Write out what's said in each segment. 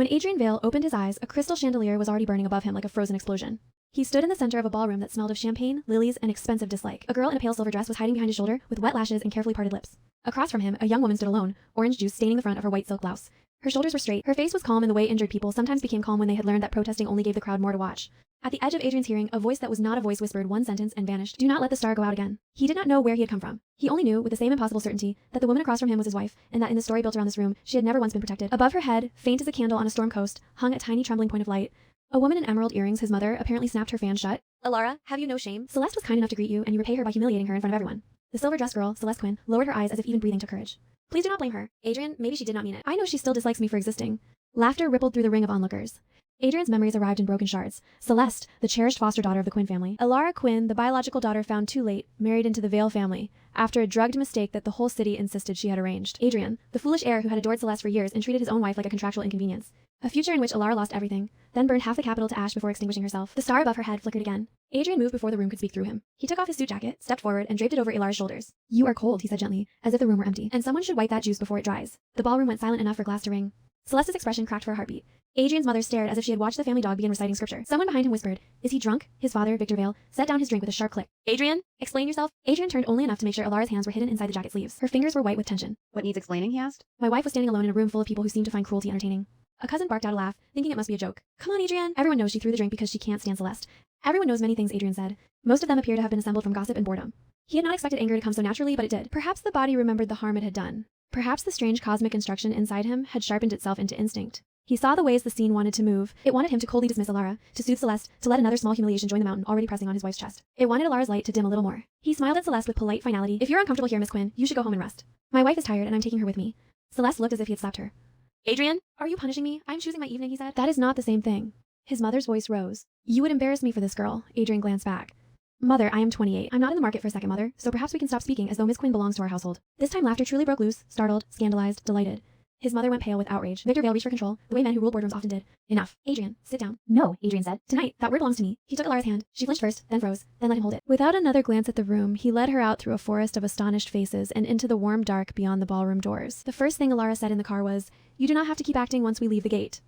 When Adrian Vale opened his eyes, a crystal chandelier was already burning above him like a frozen explosion. He stood in the center of a ballroom that smelled of champagne, lilies, and expensive dislike. A girl in a pale silver dress was hiding behind his shoulder with wet lashes and carefully parted lips. Across from him, a young woman stood alone, orange juice staining the front of her white silk blouse. Her shoulders were straight, her face was calm in the way injured people sometimes became calm when they had learned that protesting only gave the crowd more to watch. At the edge of Adrian's hearing, a voice that was not a voice whispered one sentence and vanished. Do not let the star go out again. He did not know where he had come from. He only knew, with the same impossible certainty, that the woman across from him was his wife, and that in the story built around this room, she had never once been protected. Above her head, faint as a candle on a storm coast, hung a tiny trembling point of light. A woman in emerald earrings, his mother, apparently snapped her fan shut. Alara, have you no shame? Celeste was kind enough to greet you, and you repay her by humiliating her in front of everyone. The silver-dressed girl, Celeste Quinn, lowered her eyes as if even breathing took courage. Please do not blame her. Adrian, maybe she did not mean it. I know she still dislikes me for existing. Laughter rippled through the ring of onlookers. Adrian's memories arrived in broken shards. Celeste, the cherished foster daughter of the Quinn family. Alara Quinn, the biological daughter found too late, married into the Vale family, after a drugged mistake that the whole city insisted she had arranged. Adrian, the foolish heir who had adored Celeste for years and treated his own wife like a contractual inconvenience. A future in which Alara lost everything, then burned half the capital to ash before extinguishing herself. The star above her head flickered again. Adrian moved before the room could speak through him. He took off his suit jacket, stepped forward, and draped it over Alara's shoulders. You are cold, he said gently, as if the room were empty. And someone should wipe that juice before it dries. The ballroom went silent enough for glass to ring. Celeste's expression cracked for a heartbeat. Adrian's mother stared as if she had watched the family dog begin reciting scripture. Someone behind him whispered, "Is he drunk?" His father, Victor Vale, set down his drink with a sharp click. "Adrian, explain yourself." Adrian turned only enough to make sure Alara's hands were hidden inside the jacket sleeves. Her fingers were white with tension. "What needs explaining?" he asked. My wife was standing alone in a room full of people who seemed to find cruelty entertaining. A cousin barked out a laugh, thinking it must be a joke. "Come on, Adrian." Everyone knows she threw the drink because she can't stand Celeste. Everyone knows many things, Adrian said. Most of them appear to have been assembled from gossip and boredom. He had not expected anger to come so naturally, but it did. Perhaps the body remembered the harm it had done. Perhaps the strange cosmic instruction inside him had sharpened itself into instinct. He saw the ways the scene wanted to move. It wanted him to coldly dismiss Alara, to soothe Celeste, to let another small humiliation join the mountain already pressing on his wife's chest. It wanted Alara's light to dim a little more. He smiled at Celeste with polite finality. "If you're uncomfortable here, Miss Quinn, you should go home and rest. My wife is tired and I'm taking her with me." Celeste looked as if he had slapped her. "Adrian, are you punishing me? I'm choosing my evening," he said. "That is not the same thing." His mother's voice rose. "You would embarrass me for this girl." Adrian glanced back. "Mother, I am 28. I'm not in the market for a second mother, so perhaps we can stop speaking as though Miss Quinn belongs to our household." This time laughter truly broke loose, startled, scandalized, delighted. His mother went pale with outrage. Victor Vale reached for control, the way men who rule boardrooms often did. "Enough. Adrian, sit down." "No," Adrian said. "Tonight, that word belongs to me." He took Alara's hand. She flinched first, then froze, then let him hold it. Without another glance at the room, he led her out through a forest of astonished faces and into the warm dark beyond the ballroom doors. The first thing Alara said in the car was, "You do not have to keep acting once we leave the gate."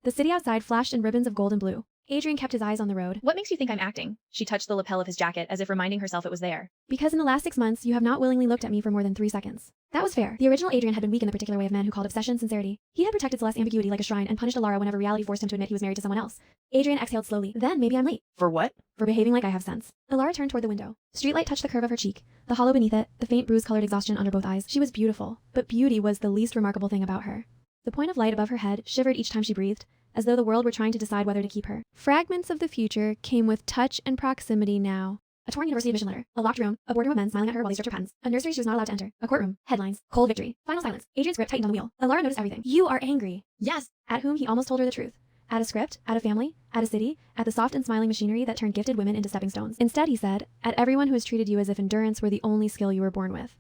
The city outside flashed in ribbons of gold and blue. Adrian kept his eyes on the road. "What makes you think I'm acting?" She touched the lapel of his jacket as if reminding herself it was there. "Because in the last 6 months, you have not willingly looked at me for more than 3 seconds. That was fair. The original Adrian had been weak in the particular way of men who called obsession sincerity. He had protected Celeste's ambiguity like a shrine and punished Alara whenever reality forced him to admit he was married to someone else. Adrian exhaled slowly. "Then maybe I'm late." "For what?" "For behaving like I have sense." Alara turned toward the window. Streetlight touched the curve of her cheek, the hollow beneath it, the faint bruise-colored exhaustion under both eyes. She was beautiful, but beauty was the least remarkable thing about her. The point of light above her head shivered each time she breathed, as though the world were trying to decide whether to keep her. Fragments of the future came with touch and proximity now. A torn university admission letter, a locked room, a boardroom of men smiling at her while they stripped her patents, a nursery she was not allowed to enter, a courtroom, headlines, cold victory, final silence. Adrian's grip tightened on the wheel. Alara noticed everything. "You are angry." "Yes." At whom he almost told her the truth. At a script, at a family, at a city, at the soft and smiling machinery that turned gifted women into stepping stones. Instead, he said, at everyone who has treated you as if endurance were the only skill you were born with.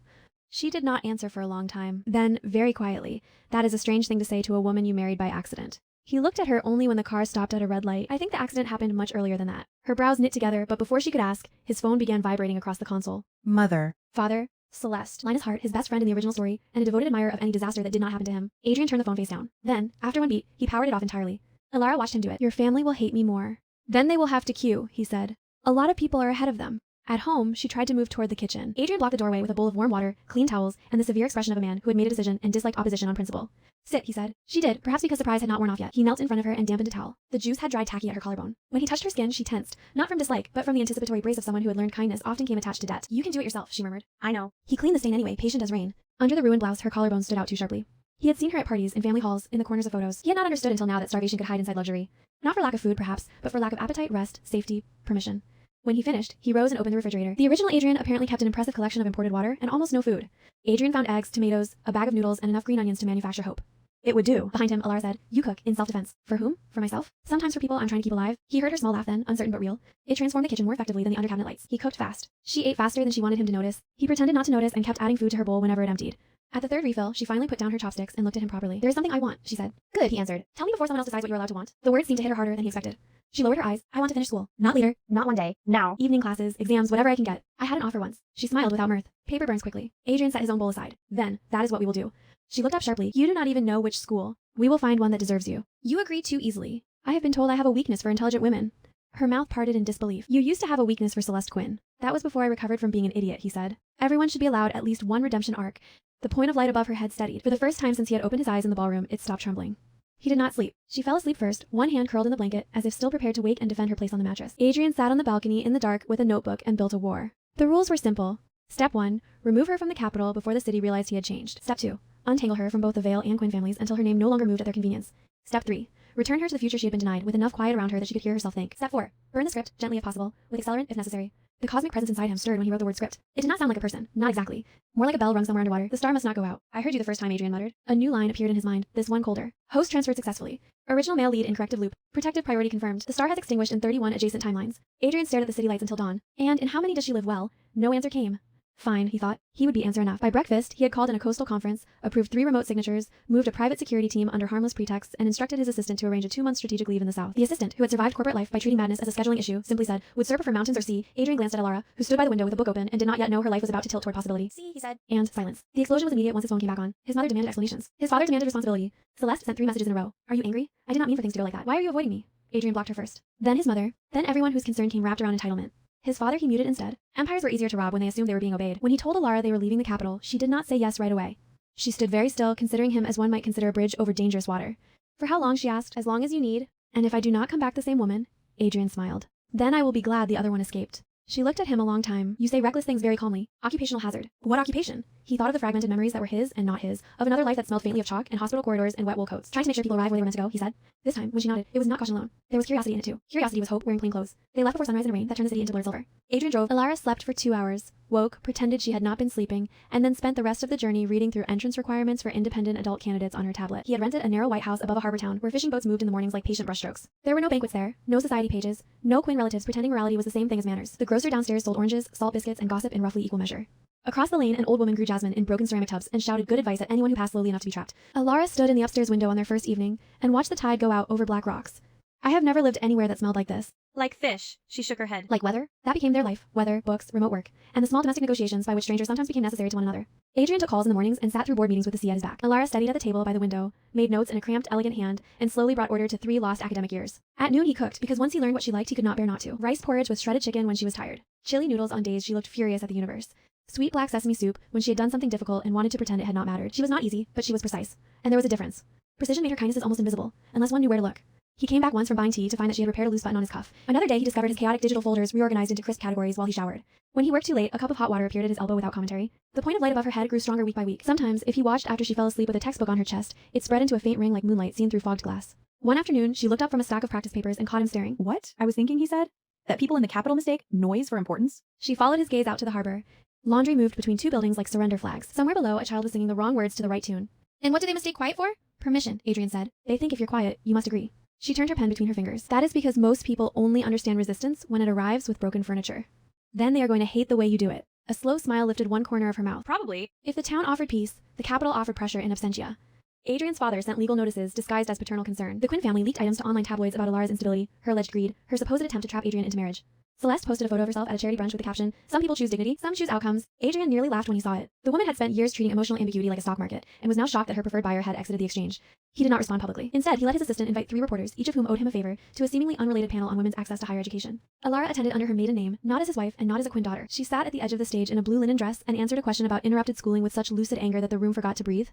She did not answer for a long time. Then, very quietly, "That is a strange thing to say to a woman you married by accident." He looked at her only when the car stopped at a red light. "I think the accident happened much earlier than that." Her brows knit together, but before she could ask, his phone began vibrating across the console. "Mother." "Father." Celeste, Linus Hart, his best friend in the original story, and a devoted admirer of any disaster that did not happen to him. Adrian turned the phone face down. Then, after one beat, he powered it off entirely. Alara watched him do it. "Your family will hate me more. Then they will have to queue," he said. "A lot of people are ahead of them." At home, she tried to move toward the kitchen. Adrian blocked the doorway with a bowl of warm water, clean towels, and the severe expression of a man who had made a decision and disliked opposition on principle. "Sit," he said. She did, perhaps because surprise had not worn off yet. He knelt in front of her and dampened a towel. The juice had dried tacky at her collarbone. When he touched her skin, she tensed, not from dislike, but from the anticipatory brace of someone who had learned kindness often came attached to debt. "You can do it yourself," she murmured. "I know." He cleaned the stain anyway, patient as rain. Under the ruined blouse, her collarbone stood out too sharply. He had seen her at parties, in family halls, in the corners of photos. He had not understood until now that starvation could hide inside luxury. Not for lack of food, perhaps, but for lack of appetite, rest, safety, permission. When he finished, he rose and opened the refrigerator. The original Adrian apparently kept an impressive collection of imported water and almost no food. Adrian found eggs, tomatoes, a bag of noodles, and enough green onions to manufacture hope. "It would do." Behind him, Alara said, "You cook, in self-defense." "For whom? For myself? Sometimes for people I'm trying to keep alive." He heard her small laugh then, uncertain but real. It transformed the kitchen more effectively than the under-cabinet lights. He cooked fast. She ate faster than she wanted him to notice. He pretended not to notice and kept adding food to her bowl whenever it emptied. At the third refill, she finally put down her chopsticks and looked at him properly. "There is something I want," she said. "Good," he answered. "Tell me before someone else decides what you're allowed to want." The words seemed to hit her harder than he expected. She lowered her eyes. "I want to finish school. Not later. Not one day. Now. Evening classes, exams, whatever I can get. I had an offer once." She smiled without mirth. "Paper burns quickly." Adrian set his own bowl aside. "Then, that is what we will do." She looked up sharply. You do not even know which school. We will find one that deserves you. You agree too easily. I have been told I have a weakness for intelligent women. Her mouth parted in disbelief. You used to have a weakness for Celeste Quinn. That was before I recovered from being an idiot, he said. Everyone should be allowed at least one redemption arc. The point of light above her head steadied. For the first time since he had opened his eyes in the ballroom, it stopped trembling. He did not sleep. She fell asleep first, one hand curled in the blanket, as if still prepared to wake and defend her place on the mattress. Adrian sat on the balcony in the dark with a notebook and built a war. The rules were simple. Step 1. Remove her from the capital before the city realized he had changed. Step 2. Untangle her from both the Vale and Quinn families until her name no longer moved at their convenience. Step 3. Return her to the future she had been denied, with enough quiet around her that she could hear herself think. Step 4. Burn the script, gently if possible, with accelerant if necessary. The cosmic presence inside him stirred when he wrote the word script. It did not sound like a person, not exactly. More like a bell rung somewhere underwater. The star must not go out. I heard you the first time, Adrian muttered. A new line appeared in his mind, this one colder. Host transferred successfully. Original male lead in corrective loop. Protective priority confirmed. The star has extinguished in 31 adjacent timelines. Adrian stared at the city lights until dawn. And in how many does she live? Well, no answer came. Fine, he thought. He would be answer enough. By breakfast, he had called in a coastal conference, approved 3 remote signatures, moved a private security team under harmless pretexts, and instructed his assistant to arrange a 2-month strategic leave in the south. The assistant, who had survived corporate life by treating madness as a scheduling issue, simply said, would Sir prefer mountains or sea? Adrian glanced at Alara, who stood by the window with a book open and did not yet know her life was about to tilt toward possibility. See, he said. And silence. The explosion was immediate once his phone came back on. His mother demanded explanations. His father demanded responsibility. Celeste sent 3 messages in a row. Are you angry? I did not mean for things to go like that. Why are you avoiding me? Adrian blocked her first. Then his mother. Then everyone whose concern came wrapped around entitlement. His father he muted instead. Empires were easier to rob when they assumed they were being obeyed. When he told Alara they were leaving the capital, she did not say yes right away. She stood very still, considering him as one might consider a bridge over dangerous water. For how long, she asked. As long as you need. And if I do not come back the same woman? Adrian smiled. Then I will be glad the other one escaped. She looked at him a long time. You say reckless things very calmly. Occupational hazard. What occupation? He thought of the fragmented memories that were his and not his, of another life that smelled faintly of chalk and hospital corridors and wet wool coats. Trying to make sure people arrived where they were meant to go, he said. This time, when she nodded, it was not caution alone. There was curiosity in it too. Curiosity was hope wearing plain clothes. They left before sunrise in a rain that turned the city into blurred silver. Adrian drove. Alara slept for 2 hours, woke, pretended she had not been sleeping, and then spent the rest of the journey reading through entrance requirements for independent adult candidates on her tablet. He had rented a narrow white house above a harbor town where fishing boats moved in the mornings like patient brushstrokes. There were no banquets there, no society pages, no Quinn relatives pretending morality was the same thing as manners. The grocer downstairs sold oranges, salt biscuits, and gossip in roughly equal measure. Across the lane, an old woman grew jasmine in broken ceramic tubs and shouted good advice at anyone who passed slowly enough to be trapped. Alara stood in the upstairs window on their first evening and watched the tide go out over black rocks. I have never lived anywhere that smelled like this. Like fish, she shook her head. Like weather? That became their life. Weather, books, remote work, and the small domestic negotiations by which strangers sometimes became necessary to one another. Adrian took calls in the mornings and sat through board meetings with the sea at his back. Alara studied at the table by the window, made notes in a cramped, elegant hand, and slowly brought order to 3 lost academic years. At noon he cooked, because once he learned what she liked he could not bear not to. Rice porridge with shredded chicken when she was tired. Chili noodles on days she looked furious at the universe. Sweet black sesame soup when she had done something difficult and wanted to pretend it had not mattered. She was not easy, but she was precise. And there was a difference. Precision made her kindnesses almost invisible, unless one knew where to look. He came back once from buying tea to find that she had repaired a loose button on his cuff. Another day he discovered his chaotic digital folders reorganized into crisp categories while he showered. When he worked too late, a cup of hot water appeared at his elbow without commentary. The point of light above her head grew stronger week by week. Sometimes, if he watched after she fell asleep with a textbook on her chest, it spread into a faint ring like moonlight seen through fogged glass. One afternoon, she looked up from a stack of practice papers and caught him staring. What? I was thinking, he said, that people in the capital mistake noise for importance. She followed his gaze out to the harbor. Laundry moved between 2 buildings like surrender flags. Somewhere below, a child was singing the wrong words to the right tune. And what do they mistake quiet for? Permission, Adrian said. They think if you're quiet, you must agree. She turned her pen between her fingers. That is because most people only understand resistance when it arrives with broken furniture. Then they are going to hate the way you do it. A slow smile lifted one corner of her mouth. Probably. If the town offered peace, the capital offered pressure in absentia. Adrian's father sent legal notices disguised as paternal concern. The Quinn family leaked items to online tabloids about Alara's instability, her alleged greed, her supposed attempt to trap Adrian into marriage. Celeste posted a photo of herself at a charity brunch with the caption, "Some people choose dignity, some choose outcomes." Adrian nearly laughed when he saw it. The woman had spent years treating emotional ambiguity like a stock market, and was now shocked that her preferred buyer had exited the exchange. He did not respond publicly. Instead, he let his assistant invite 3 reporters, each of whom owed him a favor, to a seemingly unrelated panel on women's access to higher education. Alara attended under her maiden name, not as his wife and not as a Quinn daughter. She sat at the edge of the stage in a blue linen dress and answered a question about interrupted schooling with such lucid anger that the room forgot to breathe.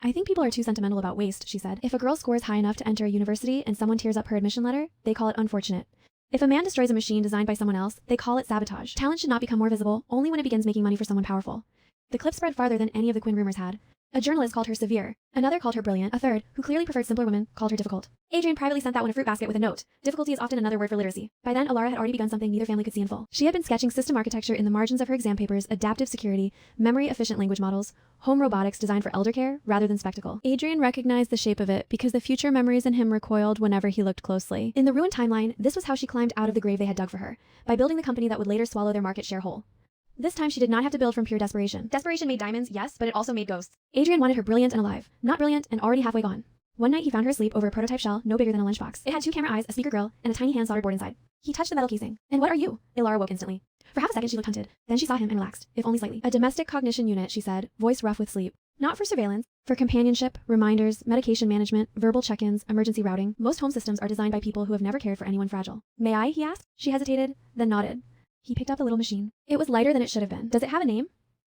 I think people are too sentimental about waste, she said. If a girl scores high enough to enter a university and someone tears up her admission letter, they call it unfortunate. If a man destroys a machine designed by someone else, they call it sabotage. Talent should not become more visible, only when it begins making money for someone powerful. The clip spread farther than any of the Quinn rumors had. A journalist called her severe. Another called her brilliant. A third, who clearly preferred simpler women, called her difficult. Adrian privately sent that one a fruit basket with a note. Difficulty is often another word for literacy. By then, Alara had already begun something neither family could see in full. She had been sketching system architecture in the margins of her exam papers, adaptive security, memory-efficient language models, home robotics designed for elder care rather than spectacle. Adrian recognized the shape of it because the future memories in him recoiled whenever he looked closely. In the ruined timeline, this was how she climbed out of the grave they had dug for her, by building the company that would later swallow their market share whole. This time she did not have to build from pure desperation. Desperation made diamonds, yes, but it also made ghosts. Adrian wanted her brilliant and alive, not brilliant and already halfway gone. One night he found her asleep over a prototype shell no bigger than a lunchbox. It had 2 camera eyes, a speaker grill, and a tiny hand soldered board inside. He touched the metal casing. And what are you? Alara woke instantly. For half a second she looked hunted. Then she saw him and relaxed, if only slightly. A domestic cognition unit, she said, voice rough with sleep. Not for surveillance. For companionship, reminders, medication management, verbal check-ins, emergency routing. Most home systems are designed by people who have never cared for anyone fragile. May I? He asked. She hesitated, then nodded. He picked up the little machine. It was lighter than it should have been. Does it have a name?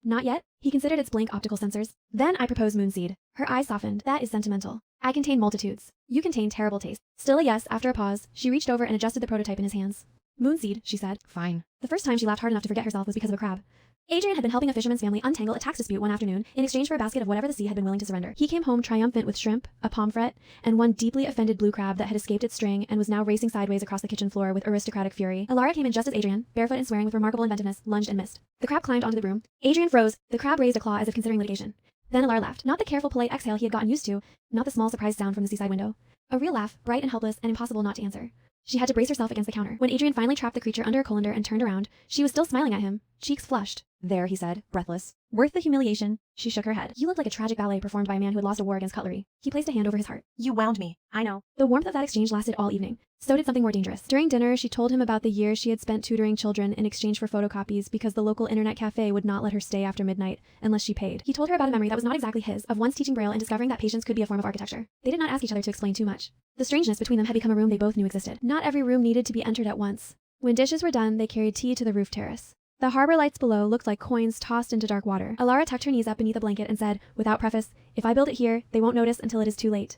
Not yet. He considered its blank optical sensors. Then I proposed Moonseed. Her eyes softened. That is sentimental. I contain multitudes. You contain terrible taste. Still a yes, after a pause, she reached over and adjusted the prototype in his hands. Moonseed, she said. Fine. The first time she laughed hard enough to forget herself was because of a crab. Adrian had been helping a fisherman's family untangle a tax dispute one afternoon in exchange for a basket of whatever the sea had been willing to surrender. He came home triumphant with shrimp, a pomfret, and one deeply offended blue crab that had escaped its string and was now racing sideways across the kitchen floor with aristocratic fury. Alara came in just as Adrian, barefoot and swearing with remarkable inventiveness, lunged and missed. The crab climbed onto the broom. Adrian froze. The crab raised a claw as if considering litigation. Then Alara laughed. Not the careful, polite exhale he had gotten used to, not the small surprised sound from the seaside window. A real laugh, bright and helpless and impossible not to answer. She had to brace herself against the counter. When Adrian finally trapped the creature under a colander and turned around, she was still smiling at him, cheeks flushed. There, he said, breathless. Worth the humiliation. She shook her head. You looked like a tragic ballet performed by a man who had lost a war against cutlery. He placed a hand over his heart. You wound me. I know. The warmth of that exchange lasted all evening. So did something more dangerous. During dinner, she told him about the year she had spent tutoring children in exchange for photocopies because the local internet cafe would not let her stay after midnight unless she paid. He told her about a memory that was not exactly his, of once teaching Braille and discovering that patience could be a form of architecture. They did not ask each other to explain too much. The strangeness between them had become a room they both knew existed. Not every room needed to be entered at once. When dishes were done, they carried tea to the roof terrace. The harbor lights below looked like coins tossed into dark water. Alara tucked her knees up beneath a blanket and said, without preface, if I build it here, they won't notice until it is too late.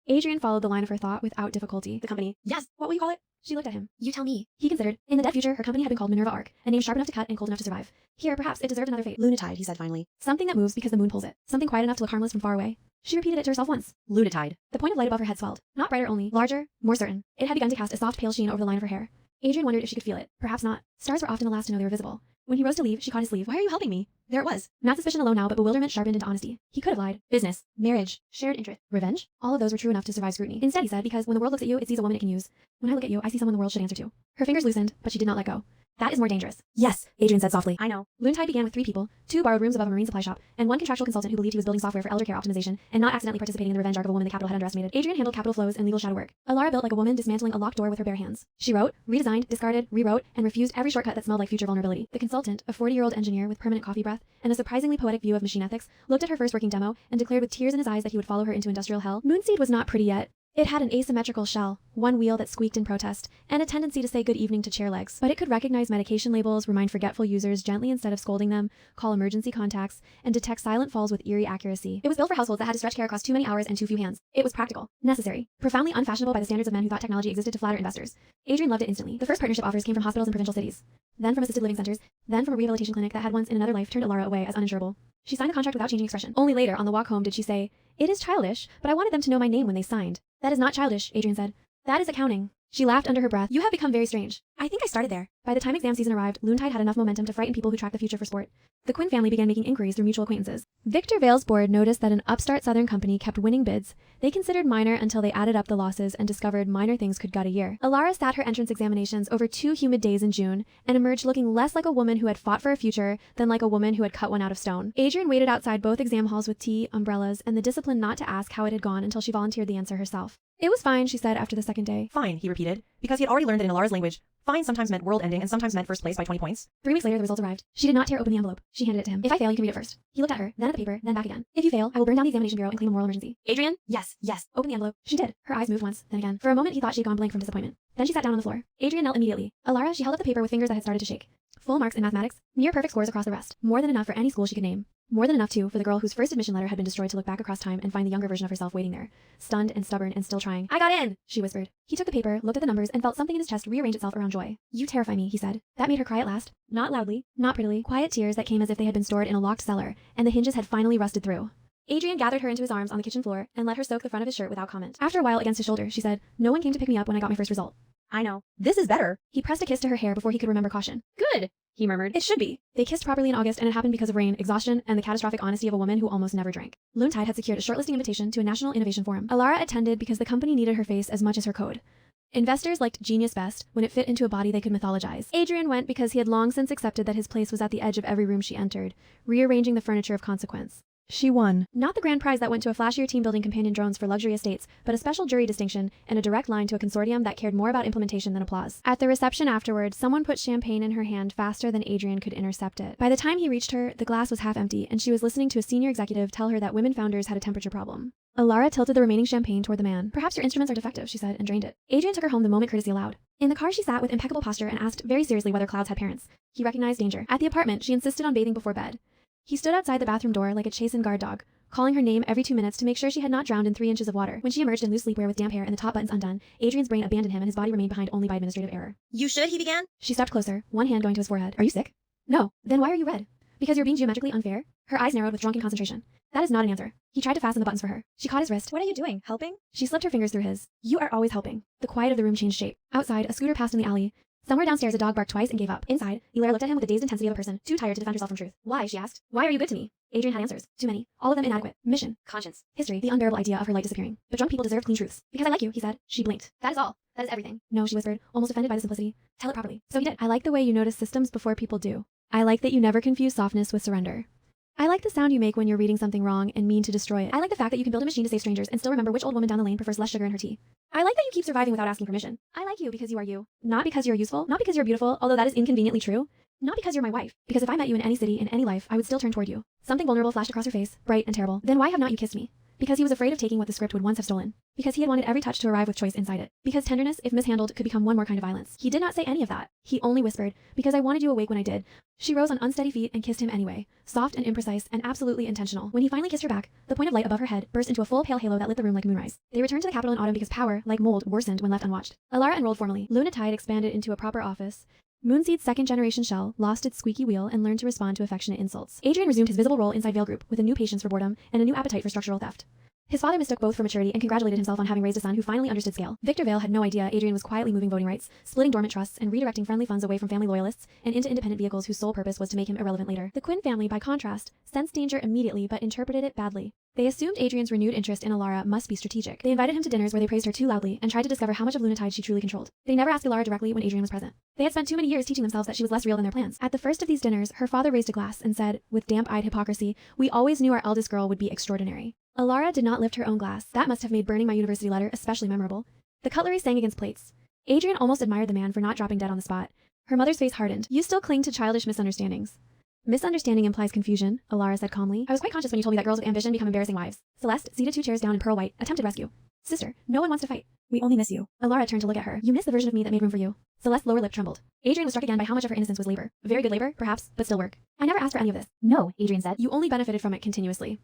Adrian followed the line of her thought without difficulty. The company. Yes, what will you call it? She looked at him. You tell me. He considered. In the dead future, her company had been called Minerva Arc, a name sharp enough to cut and cold enough to survive. Here, perhaps it deserved another fate. Lunatide, he said finally. Something that moves because the moon pulls it. Something quiet enough to look harmless from far away. She repeated it to herself once. Lunatide. The point of light above her head swelled. Not brighter only, larger, more certain. It had begun to cast a soft pale sheen over the line of her hair. Adrian wondered if she could feel it. Perhaps not. Stars were often the last to know they were visible. When he rose to leave, she caught his sleeve. Why are you helping me? There it was. Not suspicion alone now, but bewilderment sharpened into honesty. He could have lied. Business. Marriage. Shared interest. Revenge. All of those were true enough to survive scrutiny. Instead, he said, because when the world looks at you, it sees a woman it can use. When I look at you, I see someone the world should answer to. Her fingers loosened, but she did not let go. That is more dangerous. Yes, Adrian said softly. I know. Lunatide began with 3 people, 2 borrowed rooms above a marine supply shop, and 1 contractual consultant who believed he was building software for elder care optimization and not accidentally participating in the revenge arc of a woman the capital had underestimated. Adrian handled capital flows and legal shadow work. Alara built like a woman dismantling a locked door with her bare hands. She wrote, redesigned, discarded, rewrote, and refused every shortcut that smelled like future vulnerability. The consultant, a 40-year-old engineer with permanent coffee breath and a surprisingly poetic view of machine ethics, looked at her first working demo and declared with tears in his eyes that he would follow her into industrial hell. Moonseed was not pretty yet. It had an asymmetrical shell, 1 wheel that squeaked in protest, and a tendency to say good evening to chair legs. But it could recognize medication labels, remind forgetful users gently instead of scolding them, call emergency contacts, and detect silent falls with eerie accuracy. It was built for households that had to stretch care across too many hours and too few hands. It was practical, necessary, profoundly unfashionable by the standards of men who thought technology existed to flatter investors. Adrian loved it instantly. The first partnership offers came from hospitals in provincial cities, then from assisted living centers, then from a rehabilitation clinic that had once in another life turned Alara away as uninsurable. She signed the contract without changing expression. Only later, on the walk home, did she say, "It is childish, but I wanted them to know my name when they signed." That is not childish, Adrian said. That is accounting. She laughed under her breath. You have become very strange. I think I started there. By the time exam season arrived, Lunatide had enough momentum to frighten people who tracked the future for sport. The Quinn family began making inquiries through mutual acquaintances. Victor Vale's board noticed that an upstart Southern company kept winning bids they considered minor until they added up the losses and discovered minor things could gut a year. Alara sat her entrance examinations over 2 humid days in June and emerged looking less like a woman who had fought for a future than like a woman who had cut one out of stone. Adrian waited outside both exam halls with tea, umbrellas, and the discipline not to ask how it had gone until she volunteered the answer herself. It was fine, she said after the second day. Fine, he repeated, because he had already learned that in Alara's language, fine sometimes meant world ending and sometimes meant first place by 20 points. 3 weeks later, the results arrived. She did not tear open the envelope. She handed it to him. If I fail, you can read it first. He looked at her, then at the paper, then back again. If you fail, I will burn down the examination bureau and claim a moral emergency. Adrian? Yes, yes. Open the envelope. She did. Her eyes moved once, then again. For a moment, he thought she had gone blank from disappointment. Then she sat down on the floor. Adrian knelt immediately. Alara, she held up the paper with fingers that had started to shake. Full marks in mathematics, near perfect scores across the rest. More than enough for any school she could name. More than enough, too, for the girl whose first admission letter had been destroyed to look back across time and find the younger version of herself waiting there, stunned and stubborn and still trying. I got in, she whispered. He took the paper, looked at the numbers, and felt something in his chest rearrange itself around joy. You terrify me, he said. That made her cry at last. Not loudly, not prettily, quiet tears that came as if they had been stored in a locked cellar, and the hinges had finally rusted through. Adrian gathered her into his arms on the kitchen floor and let her soak the front of his shirt without comment. After a while against his shoulder, she said, No one came to pick me up when I got my first result. I know. This is better. He pressed a kiss to her hair before he could remember caution. Good, he murmured. It should be. They kissed properly in August, and it happened because of rain, exhaustion, and the catastrophic honesty of a woman who almost never drank. Lunatide had secured a shortlisting invitation to a national innovation forum. Alara attended because the company needed her face as much as her code. Investors liked genius best when it fit into a body they could mythologize. Adrian went because he had long since accepted that his place was at the edge of every room she entered, rearranging the furniture of consequence. She won. Not the grand prize that went to a flashier team-building companion drones for luxury estates, but a special jury distinction and a direct line to a consortium that cared more about implementation than applause. At the reception afterward, someone put champagne in her hand faster than Adrian could intercept it. By the time he reached her, the glass was half empty, and she was listening to a senior executive tell her that women founders had a temperature problem. Alara tilted the remaining champagne toward the man. "Perhaps your instruments are defective," she said, and drained it. Adrian took her home the moment courtesy allowed. In the car, she sat with impeccable posture and asked very seriously whether clouds had parents. He recognized danger. At the apartment, she insisted on bathing before bed. He stood outside the bathroom door like a chastened guard dog, calling her name every 2 minutes to make sure she had not drowned in 3 inches of water. When she emerged in loose sleepwear with damp hair and the top buttons undone, Adrian's brain abandoned him and his body remained behind only by administrative error. "You should," he began. She stepped closer, one hand going to his forehead. "Are you sick?" "No." "Then why are you red?" "Because you're being geometrically unfair." Her eyes narrowed with drunken concentration. That is not an answer. He tried to fasten the buttons for her. She caught his wrist. What are you doing? Helping? She slipped her fingers through his. "You are always helping." The quiet of the room changed shape. Outside, a scooter passed in the alley. Somewhere downstairs, a dog barked twice and gave up. Inside, Hilaire looked at him with the dazed intensity of a person too tired to defend herself from truth. "Why?" she asked. "Why are you good to me?" Adrian had answers. Too many. All of them inadequate. Mission. Conscience. History. The unbearable idea of her light disappearing. But drunk people deserve clean truths. "Because I like you," he said. She blinked. "That is all. That is everything." "No," she whispered, almost offended by the simplicity. "Tell it properly." So he did. "I like the way you notice systems before people do. I like that you never confuse softness with surrender. I like the sound you make when you're reading something wrong and mean to destroy it. I like the fact that you can build a machine to save strangers and still remember which old woman down the lane prefers less sugar in her tea. I like that you keep surviving without asking permission. I like you because you are you. Not because you're useful, not because you're beautiful, although that is inconveniently true. Not because you're my wife, because if I met you in any city, in any life, I would still turn toward you." Something vulnerable flashed across her face, bright and terrible. "Then why have not you kissed me?" Because he was afraid of taking what the script would once have stolen. Because he had wanted every touch to arrive with choice inside it. Because tenderness, if mishandled, could become one more kind of violence. He did not say any of that. He only whispered, "Because I wanted you awake when I did." She rose on unsteady feet and kissed him anyway, soft and imprecise and absolutely intentional. When he finally kissed her back, the point of light above her head burst into a full pale halo that lit the room like moonrise. They returned to the capital in autumn because power, like mold, worsened when left unwatched. Alara enrolled formally. Lunatide expanded into a proper office. Moonseed's second-generation shell lost its squeaky wheel and learned to respond to affectionate insults. Adrian resumed his visible role inside Vale Group with a new patience for boredom and a new appetite for structural theft. His father mistook both for maturity and congratulated himself on having raised a son who finally understood scale. Victor Vale had no idea Adrian was quietly moving voting rights, splitting dormant trusts, and redirecting friendly funds away from family loyalists and into independent vehicles whose sole purpose was to make him irrelevant later. The Quinn family, by contrast, sensed danger immediately but interpreted it badly. They assumed Adrian's renewed interest in Alara must be strategic. They invited him to dinners where they praised her too loudly and tried to discover how much of Lunatide she truly controlled. They never asked Alara directly when Adrian was present. They had spent too many years teaching themselves that she was less real than their plans. At the first of these dinners, her father raised a glass and said, with damp-eyed hypocrisy, "We always knew our eldest girl would be extraordinary." Alara did not lift her own glass. That must have made burning my university letter especially memorable. The cutlery sang against plates. Adrian almost admired the man for not dropping dead on the spot. Her mother's face hardened. "You still cling to childish misunderstandings." "Misunderstanding implies confusion," Alara said calmly. "I was quite conscious when you told me that girls with ambition become embarrassing wives." Celeste, seated 2 chairs down in pearl white, attempted rescue. "Sister, no one wants to fight." "We only miss you." Alara turned to look at her. "You miss the version of me that made room for you." Celeste's lower lip trembled. Adrian was struck again by how much of her innocence was labor. Very good labor, perhaps, but still work. "I never asked for any of this." "No," Adrian said. "You only benefited from it continuously."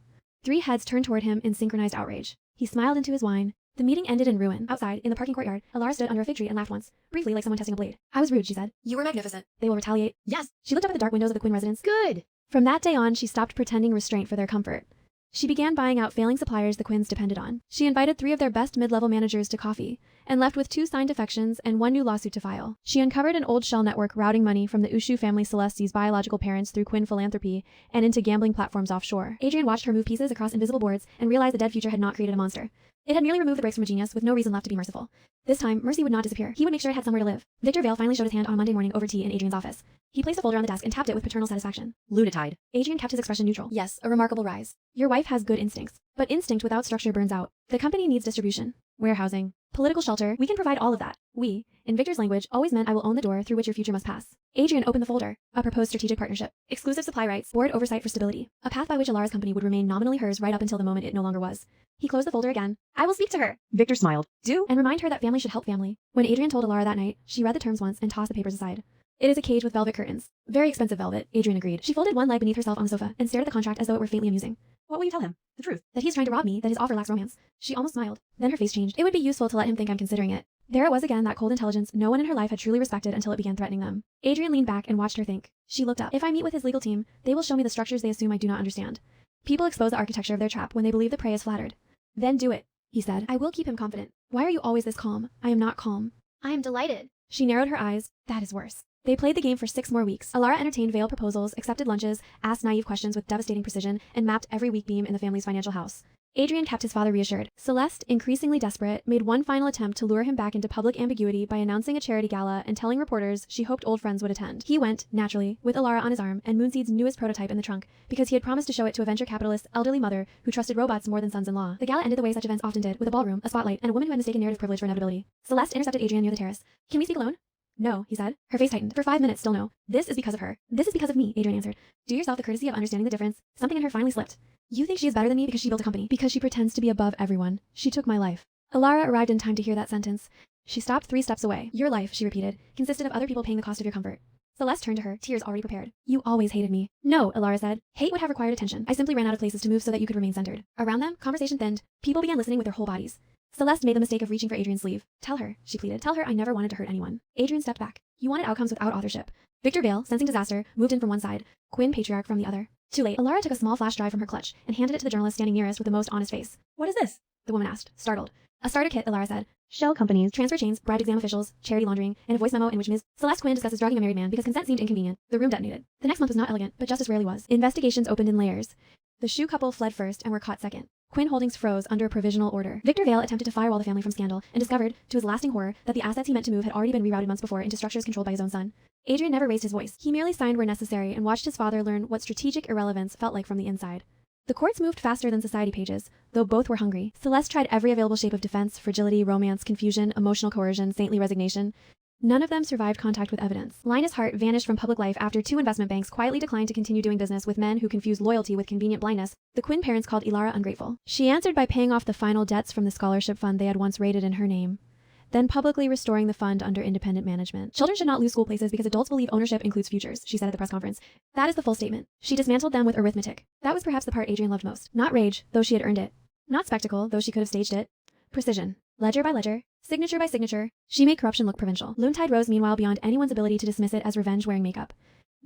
3 heads turned toward him in synchronized outrage. He smiled into his wine. The meeting ended in ruin. Outside, in the parking courtyard, Alara stood under a fig tree and laughed once, briefly like someone testing a blade. "I was rude," she said. "You were magnificent." "They will retaliate." "Yes." She looked up at the dark windows of the Quinn residence. "Good." From that day on, she stopped pretending restraint for their comfort. She began buying out failing suppliers the Quinns depended on. She invited 3 of their best mid-level managers to coffee, and left with 2 signed defections and 1 new lawsuit to file. She uncovered an old shell network routing money from the Ushu family Celeste's biological parents through Quinn philanthropy and into gambling platforms offshore. Adrian watched her move pieces across invisible boards and realized the dead future had not created a monster. It had merely removed the brakes from a genius with no reason left to be merciful. This time, mercy would not disappear. He would make sure it had somewhere to live. Victor Vale finally showed his hand on a Monday morning over tea in Adrian's office. He placed a folder on the desk and tapped it with paternal satisfaction. "Lunatide." Adrian kept his expression neutral. "Yes, a remarkable rise. Your wife has good instincts. But instinct without structure burns out. The company needs distribution, warehousing, political shelter. We can provide all of that. We, in Victor's language, always meant I will own the door through which your future must pass." Adrian opened the folder. A proposed strategic partnership. Exclusive supply rights. Board oversight for stability. A path by which Alara's company would remain nominally hers right up until the moment it no longer was. He closed the folder again. "I will speak to her." Victor smiled. "Do?" "And remind her that family should help family." When Adrian told Alara that night, she read the terms once and tossed the papers aside. "It is a cage with velvet curtains." Very expensive velvet, Adrian agreed. She folded one leg beneath herself on the sofa and stared at the contract as though it were faintly amusing. "What will you tell him? The truth?" "That he's trying to rob me, that his offer lacks romance." She almost smiled. Then her face changed. "It would be useful to let him think I'm considering it." There it was again, that cold intelligence no one in her life had truly respected until it began threatening them. Adrian leaned back and watched her think. She looked up. "If I meet with his legal team, they will show me the structures they assume I do not understand. People expose the architecture of their trap when they believe the prey is flattered." "Then do it," he said. "I will keep him confident." "Why are you always this calm?" "I am not calm." "I am delighted." She narrowed her eyes. "That is worse." They played the game for 6 more weeks. Alara entertained veiled proposals, accepted lunches, asked naive questions with devastating precision, and mapped every weak beam in the family's financial house. Adrian kept his father reassured. Celeste, increasingly desperate, made one final attempt to lure him back into public ambiguity by announcing a charity gala and telling reporters she hoped old friends would attend. He went, naturally, with Alara on his arm and Moonseed's newest prototype in the trunk, because he had promised to show it to a venture capitalist's elderly mother who trusted robots more than sons-in-law. The gala ended the way such events often did, with a ballroom, a spotlight, and a woman who had mistaken narrative privilege for inevitability. Celeste intercepted Adrian near the terrace. Can we speak alone? No, he said. Her face tightened. For 5 minutes, still no. This is because of her. This is because of me, Adrian answered. Do yourself the courtesy of understanding the difference. Something in her finally slipped. You think she is better than me because she built a company. Because she pretends to be above everyone. She took my life. Alara arrived in time to hear that sentence. She stopped 3 steps away. Your life, she repeated, consisted of other people paying the cost of your comfort. Celeste turned to her, tears already prepared. You always hated me. No, Alara said. Hate would have required attention. I simply ran out of places to move so that you could remain centered. Around them, conversation thinned. People began listening with their whole bodies. Celeste made the mistake of reaching for Adrian's sleeve. Tell her, she pleaded. Tell her I never wanted to hurt anyone. Adrian stepped back. You wanted outcomes without authorship. Victor Vale, sensing disaster, moved in from one side. Quinn, patriarch, from the other. Too late. Alara took a small flash drive from her clutch and handed it to the journalist standing nearest with the most honest face. What is this? The woman asked, startled. A starter kit, Alara said. Shell companies, transfer chains, bribed exam officials, charity laundering, and a voice memo in which Ms. Celeste Quinn discusses drugging a married man because consent seemed inconvenient. The room detonated. The next month was not elegant, but just as rarely was. Investigations opened in layers. The Shoe couple fled first and were caught second. Quinn Holdings froze under a provisional order. Victor Vale attempted to firewall the family from scandal and discovered, to his lasting horror, that the assets he meant to move had already been rerouted months before into structures controlled by his own son. Adrian never raised his voice. He merely signed where necessary and watched his father learn what strategic irrelevance felt like from the inside. The courts moved faster than society pages, though both were hungry. Celeste tried every available shape of defense, fragility, romance, confusion, emotional coercion, saintly resignation. None of them survived contact with evidence. Linus Hart vanished from public life after 2 investment banks quietly declined to continue doing business with men who confused loyalty with convenient blindness. The Quinn parents called Alara ungrateful. She answered by paying off the final debts from the scholarship fund they had once rated in her name, then publicly restoring the fund under independent management. Children should not lose school places because adults believe ownership includes futures, she said at the press conference. That is the full statement. She dismantled them with arithmetic. That was perhaps the part Adrian loved most. Not rage, though she had earned it. Not spectacle, though she could have staged it. Precision. Ledger by ledger. Signature by signature. She made corruption look provincial. Loontide rose meanwhile beyond anyone's ability to dismiss it as revenge-wearing makeup.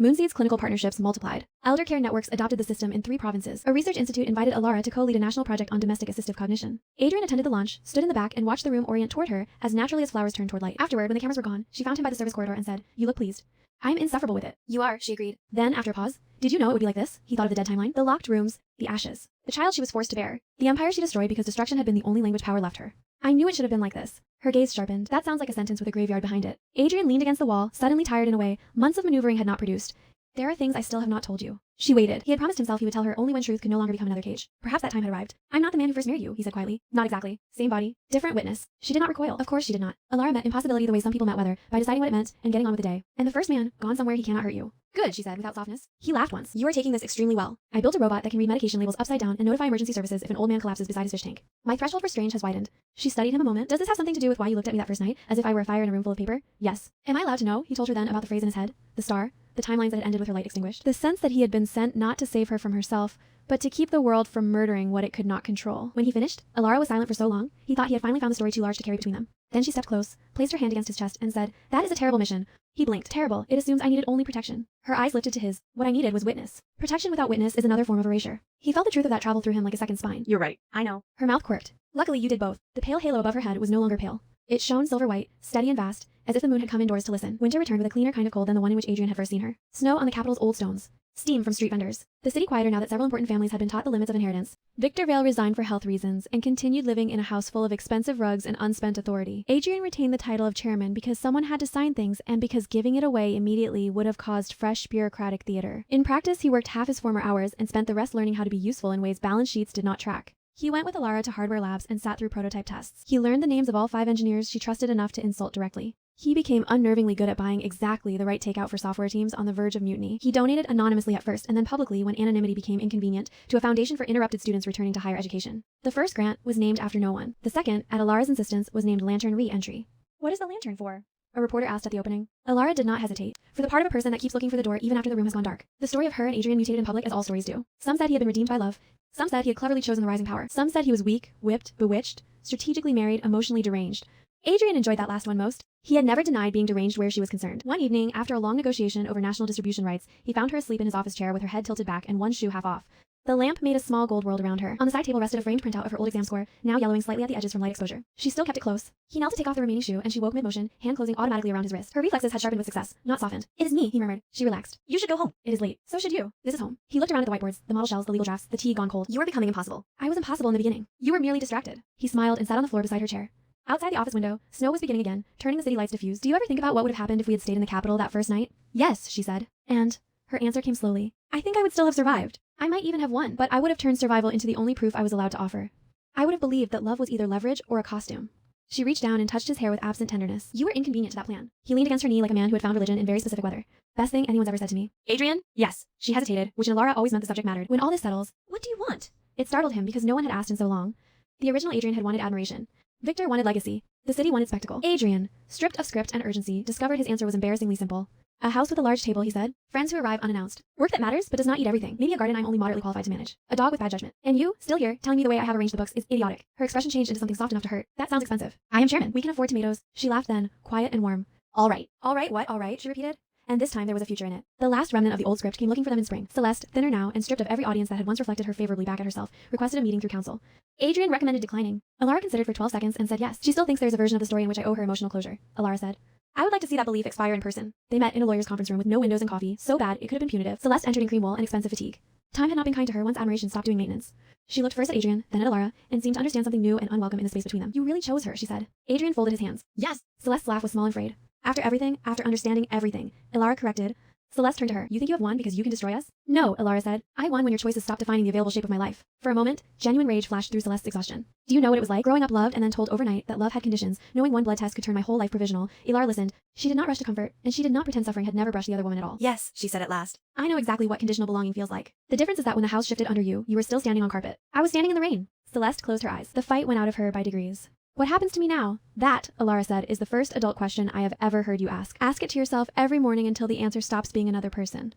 Moonseed's clinical partnerships multiplied. Elder care networks adopted the system in 3 provinces. A research institute invited Alara to co-lead a national project on domestic assistive cognition. Adrian attended the launch, stood in the back, and watched the room orient toward her as naturally as flowers turned toward light. Afterward, when the cameras were gone, she found him by the service corridor and said, You look pleased. I'm insufferable with it. You are, she agreed. Then, after a pause, did you know it would be like this? He thought of the dead timeline. The locked rooms, the ashes. The child she was forced to bear. The empire she destroyed because destruction had been the only language power left her. I knew it should have been like this. Her gaze sharpened. That sounds like a sentence with a graveyard behind it. Adrian leaned against the wall, suddenly tired in a way months of maneuvering had not produced. There are things I still have not told you. She waited. He had promised himself he would tell her only when truth could no longer become another cage. Perhaps that time had arrived. I'm not the man who first married you, he said quietly. Not exactly. Same body. Different witness. She did not recoil. Of course she did not. Alara met impossibility the way some people met weather, by deciding what it meant and getting on with the day. And the first man, gone somewhere he cannot hurt you. Good, she said without softness. He laughed once. You are taking this extremely well. I built a robot that can read medication labels upside down and notify emergency services if an old man collapses beside his fish tank. My threshold for strange has widened. She studied him a moment. Does this have something to do with why you looked at me that first night, as if I were a fire in a room full of paper? Yes. Am I allowed to know? He told her then about the phrase in his head. The star. The timelines that had ended with her light extinguished. The sense that he had been sent not to save her from herself, but to keep the world from murdering what it could not control. When he finished, Alara was silent for so long, he thought he had finally found the story too large to carry between them. Then she stepped close, placed her hand against his chest, and said, That is a terrible mission. He blinked. Terrible. It assumes I needed only protection. Her eyes lifted to his. What I needed was witness. Protection without witness is another form of erasure. He felt the truth of that travel through him like a second spine. You're right. I know. Her mouth quirked. Luckily you did both. The pale halo above her head was no longer pale. It shone silver white, steady and vast, as if the moon had come indoors to listen. Winter returned with a cleaner kind of cold than the one in which Adrian had first seen her. Snow on the capital's old stones. Steam from street vendors. The city quieter now that several important families had been taught the limits of inheritance. Victor Vale resigned for health reasons and continued living in a house full of expensive rugs and unspent authority. Adrian retained the title of chairman because someone had to sign things and because giving it away immediately would have caused fresh bureaucratic theater. In practice, he worked half his former hours and spent the rest learning how to be useful in ways balance sheets did not track. He went with Alara to hardware labs and sat through prototype tests. He learned the names of all 5 engineers she trusted enough to insult directly. He became unnervingly good at buying exactly the right takeout for software teams on the verge of mutiny. He donated anonymously at first and then publicly when anonymity became inconvenient to a foundation for interrupted students returning to higher education. The first grant was named after no one. The second, at Alara's insistence, was named Lantern Re-Entry. What is the lantern for? A reporter asked at the opening. Alara did not hesitate. For the part of a person that keeps looking for the door even after the room has gone dark. The story of her and Adrian mutated in public as all stories do. Some said he had been redeemed by love. Some said he had cleverly chosen the rising power. Some said he was weak, whipped, bewitched, strategically married, emotionally deranged. Adrian enjoyed that last one most. He had never denied being deranged where she was concerned. One evening, after a long negotiation over national distribution rights, he found her asleep in his office chair with her head tilted back and one shoe half off. The lamp made a small gold world around her. On the side table rested a framed printout of her old exam score, now yellowing slightly at the edges from light exposure. She still kept it close. He knelt to take off the remaining shoe, and she woke mid-motion, hand closing automatically around his wrist. Her reflexes had sharpened with success, not softened. "It is me," he murmured. She relaxed. You should go home. "It is late. So should you. This is home." He looked around at the whiteboards, the model shells, the legal drafts, the tea gone cold. You are becoming impossible. "I was impossible in the beginning. You were merely distracted." He smiled and sat on the floor beside her chair. Outside the office window, snow was beginning again, turning the city lights diffuse. "Do you ever think about what would have happened if we had stayed in the capital that first night?" "Yes," she said. "And?" Her answer came slowly. "I think I would still have survived. I might even have won, but I would have turned survival into the only proof I was allowed to offer. I would have believed that love was either leverage or a costume." She reached down and touched his hair with absent tenderness. "You were inconvenient to that plan." He leaned against her knee like a man who had found religion in very specific weather. "Best thing anyone's ever said to me." Adrian? "Yes." She hesitated, which in Alara always meant the subject mattered. "When all this settles." What do you want? It startled him because no one had asked in so long. The original Adrian had wanted admiration. Victor wanted legacy. The city wanted spectacle. Adrian, stripped of script and urgency, discovered his answer was embarrassingly simple. "A house with a large table," he said. "Friends who arrive unannounced. Work that matters, but does not eat everything. Maybe a garden I'm only moderately qualified to manage. A dog with bad judgment. And you, still here, telling me the way I have arranged the books is idiotic." Her expression changed into something soft enough to hurt. "That sounds expensive." "I am chairman. We can afford tomatoes." She laughed then, quiet and warm. "All right." "All right, what? All right?" she repeated. And this time there was a future in it. The last remnant of the old script came looking for them in spring. Celeste, thinner now and stripped of every audience that had once reflected her favorably back at herself, requested a meeting through council. Adrian recommended declining. Alara considered for 12 seconds and said yes. "She still thinks there's a version of the story in which I owe her emotional closure," Alara said. "I would like to see that belief expire in person." They met in a lawyer's conference room with no windows and coffee, so bad it could have been punitive. Celeste entered in cream wool and expensive fatigue. Time had not been kind to her once admiration stopped doing maintenance. She looked first at Adrian, then at Alara, and seemed to understand something new and unwelcome in the space between them. "You really chose her," she said. Adrian folded his hands. Yes. Celeste's laugh was small and frayed. "After everything, after understanding everything," Alara corrected. Celeste turned to her. "You think you have won because you can destroy us?" "No," Alara said. "I won when your choices stopped defining the available shape of my life." For a moment, genuine rage flashed through Celeste's exhaustion. "Do you know what it was like? Growing up loved and then told overnight that love had conditions, knowing one blood test could turn my whole life provisional." Alara listened. She did not rush to comfort, and she did not pretend suffering had never brushed the other woman at all. Yes, she said at last. "I know exactly what conditional belonging feels like. The difference is that when the house shifted under you, you were still standing on carpet. I was standing in the rain." Celeste closed her eyes. The fight went out of her by degrees. "What happens to me now?" "That," Alara said, "is the first adult question I have ever heard you ask. Ask it to yourself every morning until the answer stops being another person."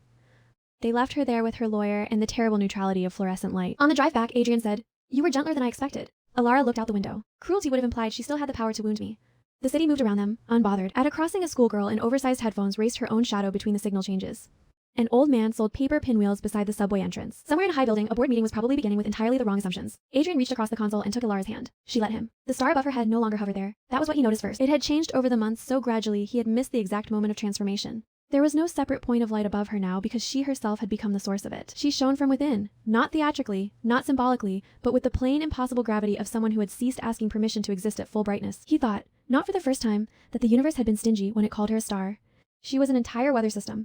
They left her there with her lawyer and the terrible neutrality of fluorescent light. On the drive back, Adrian said, "You were gentler than I expected." Alara looked out the window. Cruelty would have implied she still had the power to wound me. The city moved around them, unbothered. At a crossing, a schoolgirl in oversized headphones raced her own shadow between the signal changes. An old man sold paper pinwheels beside the subway entrance. Somewhere in a high building, a board meeting was probably beginning with entirely the wrong assumptions. Adrian reached across the console and took Alara's hand. She let him. The star above her head no longer hovered there. That was what he noticed first. It had changed over the months so gradually he had missed the exact moment of transformation. There was no separate point of light above her now because she herself had become the source of it. She shone from within, not theatrically, not symbolically, but with the plain impossible gravity of someone who had ceased asking permission to exist at full brightness. He thought, not for the first time, that the universe had been stingy when it called her a star. She was an entire weather system.